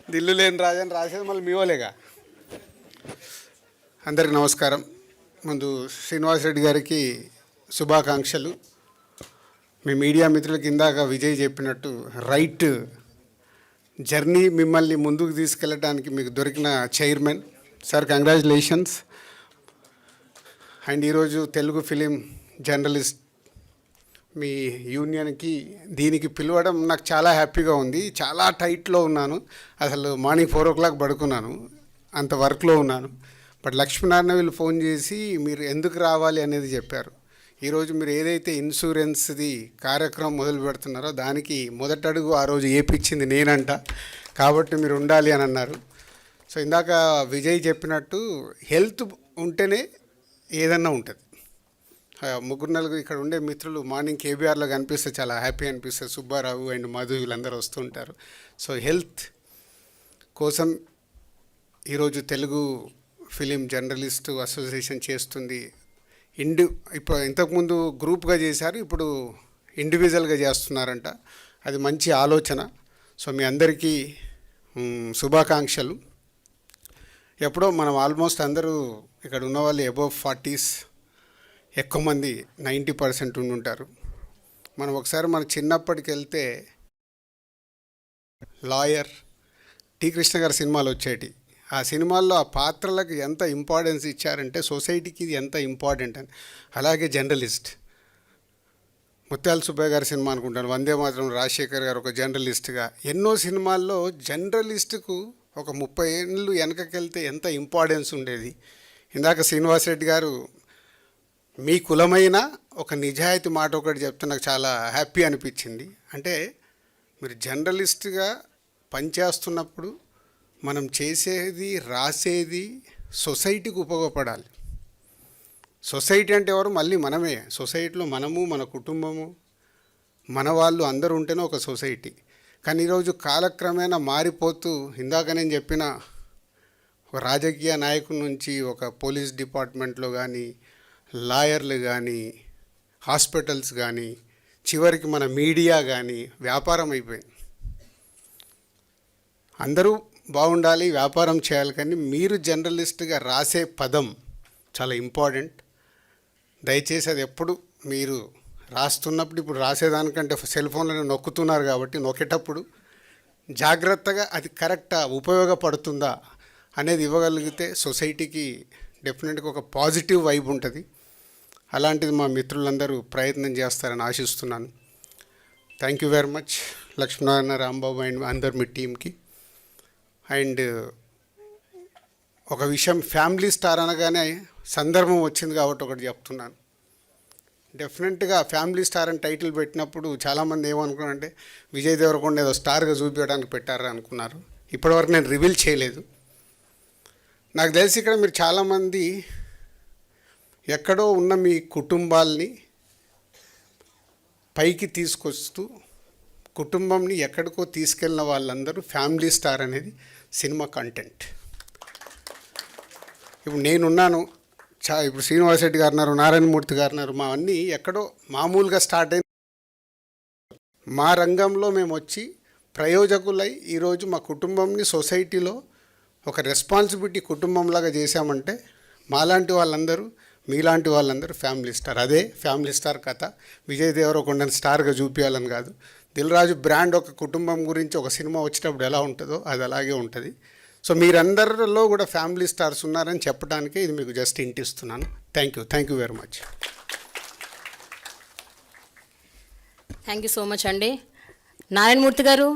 దిల్లు లేని రాజని రాసేది మళ్ళీ మీ వాళ్ళేగా. అందరికి నమస్కారం. ముందు శ్రీనివాసరెడ్డి గారికి శుభాకాంక్షలు. మీ మీడియా మిత్రులకి ఇందాక విజయ్ చెప్పినట్టు రైట్ జర్నీ మిమ్మల్ని ముందుకు తీసుకెళ్ళడానికి మీకు దొరికిన చైర్మన్ సార్, కంగ్రాచులేషన్స్. అండ్ ఈరోజు తెలుగు ఫిలిం జర్నలిస్ట్ మీ యూనియన్కి దీనికి పిలవడం నాకు చాలా హ్యాపీగా ఉంది. చాలా టైట్లో ఉన్నాను, అసలు మార్నింగ్ 4 o'clock పడుకున్నాను, అంత వర్క్లో ఉన్నాను. బట్ లక్ష్మీనారాయణ వీళ్ళు ఫోన్ చేసి మీరు ఎందుకు రావాలి అనేది చెప్పారు. ఈరోజు మీరు ఏదైతే ఇన్సూరెన్స్ది కార్యక్రమం మొదలు పెడుతున్నారో దానికి మొదటడుగు ఆ రోజు ఏపిచ్చింది నేనంట, కాబట్టి మీరు ఉండాలి అని అన్నారు. సో ఇందాక విజయ్ చెప్పినట్టు హెల్త్ ఉంటేనే ఏదన్నా ఉంటుంది. 3-4 ఇక్కడ ఉండే మిత్రులు మార్నింగ్ కేబీఆర్లో కనిపిస్తే చాలా హ్యాపీ అనిపిస్తుంది. సుబ్బారావు అండ్ మధు వీళ్ళందరూ వస్తుంటారు. సో హెల్త్ కోసం ఈరోజు తెలుగు ఫిలిం జర్నలిస్టు అసోసియేషన్ చేస్తుంది. ఇప్పుడు ఇంతకుముందు గ్రూప్గా చేశారు, ఇప్పుడు ఇండివిజువల్గా చేస్తున్నారంట. అది మంచి ఆలోచన. సో మీ అందరికీ శుభాకాంక్షలు. ఎప్పుడో మనం ఆల్మోస్ట్ అందరూ ఇక్కడ ఉన్నవాళ్ళు అబవ్ 40s, ఎక్కువ మంది 90% ఉండుంటారు. మనం ఒకసారి మన చిన్నప్పటికి వెళ్తే లాయర్ టి కృష్ణ గారి సినిమాలు వచ్చేటి. ఆ సినిమాల్లో ఆ పాత్రలకు ఎంత ఇంపార్టెన్స్ ఇచ్చారంటే సొసైటీకి ఇది ఎంత ఇంపార్టెంట్ అని. అలాగే జర్నలిస్ట్ ముత్యాల సుబ్బయ్య గారి సినిమా అనుకుంటాను, వందే మాత్రం రాజశేఖర్ గారు ఒక జర్నలిస్ట్గా. ఎన్నో సినిమాల్లో జర్నలిస్టుకు ఒక 30 ఏళ్ళు వెనకకెళ్తే ఎంత ఇంపార్టెన్స్ ఉండేది. ఇందాక శ్రీనివాసరెడ్డి గారు మీ కులమైన ఒక నిజాయితీ మాట ఒకటి చెప్తే నాకు చాలా హ్యాపీ అనిపించింది. అంటే మీరు జర్నలిస్ట్గా పనిచేస్తున్నప్పుడు మనం చేసేది రాసేది సొసైటీకి ఉపయోగపడాలి. సొసైటీ అంటే ఎవరు? మళ్ళీ మనమే. సొసైటీలో మనము, మన కుటుంబము, మన వాళ్ళు అందరూ ఉంటేనే ఒక సొసైటీ. కానీ ఈరోజు కాలక్రమేణా మారిపోతూ, ఇందాక నేను చెప్పిన ఒక రాజకీయ నాయకుల నుంచి ఒక పోలీస్ డిపార్ట్మెంట్లో కానీ, లాయర్లు కానీ, హాస్పిటల్స్ కానీ, చివరికి మన మీడియా కానీ వ్యాపారం అయిపోయింది. అందరూ బాగుండాలి, వ్యాపారం చేయాలి. కానీ మీరు జర్నలిస్ట్గా రాసే పదం చాలా ఇంపార్టెంట్. దయచేసి అది ఎప్పుడు మీరు రాస్తున్నప్పుడు, ఇప్పుడు రాసేదానికంటే సెల్ ఫోన్లో నొక్కుతున్నారు కాబట్టి నొక్కేటప్పుడు జాగ్రత్తగా అది కరెక్టా, ఉపయోగపడుతుందా అనేది ఇవ్వగలిగితే సొసైటీకి డెఫినెట్గా ఒక పాజిటివ్ వైబ్ ఉంటుంది. అలాంటిది మా మిత్రులందరూ ప్రయత్నం చేస్తారని ఆశిస్తున్నాను. Thank you very much Lakshminarayana, Rambabu and అందరు మీ టీంకి. అండ్ ఒక విషయం, ఫ్యామిలీ స్టార్ అనగానే సందర్భం వచ్చింది కాబట్టి ఒకటి చెప్తున్నాను. డెఫినెట్గా ఫ్యామిలీ స్టార్ అని టైటిల్ పెట్టినప్పుడు చాలామంది ఏమనుకున్నారంటే విజయ్ దేవరకొండ ఏదో స్టార్గా చూపించడానికి పెట్టారా అనుకున్నారు. ఇప్పటివరకు నేను రివీల్ చేయలేదు. నాకు తెలిసి ఇక్కడ మీరు చాలామంది ఎక్కడో ఉన్న మీ కుటుంబాల్ని పైకి తీసుకొస్తూ కుటుంబంని ఎక్కడికో తీసుకెళ్ళిన వాళ్ళందరూ ఫ్యామిలీ స్టార్ అనేది సినిమా కంటెంట్. ఇప్పుడు నేనున్నాను, ఇప్పుడు శ్రీనివాసరెడ్డి గారు ఉన్నారు, నారాయణమూర్తి గారు ఉన్నారు. మా అన్నీ ఎక్కడో మామూలుగా స్టార్ట్ అయింది. మా రంగంలో మేము వచ్చి ప్రయోజకులై ఈరోజు మా కుటుంబంని సొసైటీలో ఒక రెస్పాన్సిబిలిటీ కుటుంబంలాగా చేశామంటే మాలాంటి వాళ్ళందరూ, మీలాంటి వాళ్ళందరూ ఫ్యామిలీ స్టార్. అదే ఫ్యామిలీ స్టార్ కథ. విజయ్ దేవరకొండని స్టార్గా చూపించాలని కాదు. దిల్ రాజు బ్రాండ్ ఒక కుటుంబం గురించి ఒక సినిమా వచ్చేటప్పుడు ఎలా ఉంటుందో అది అలాగే ఉంటుంది. సో మీరందరిలో కూడా ఫ్యామిలీ స్టార్స్ ఉన్నారని చెప్పడానికే ఇది మీకు జస్ట్ ఇంటిస్తున్నాను. Thank you very much. Thank you so much అండి. నారాయణమూర్తి గారు.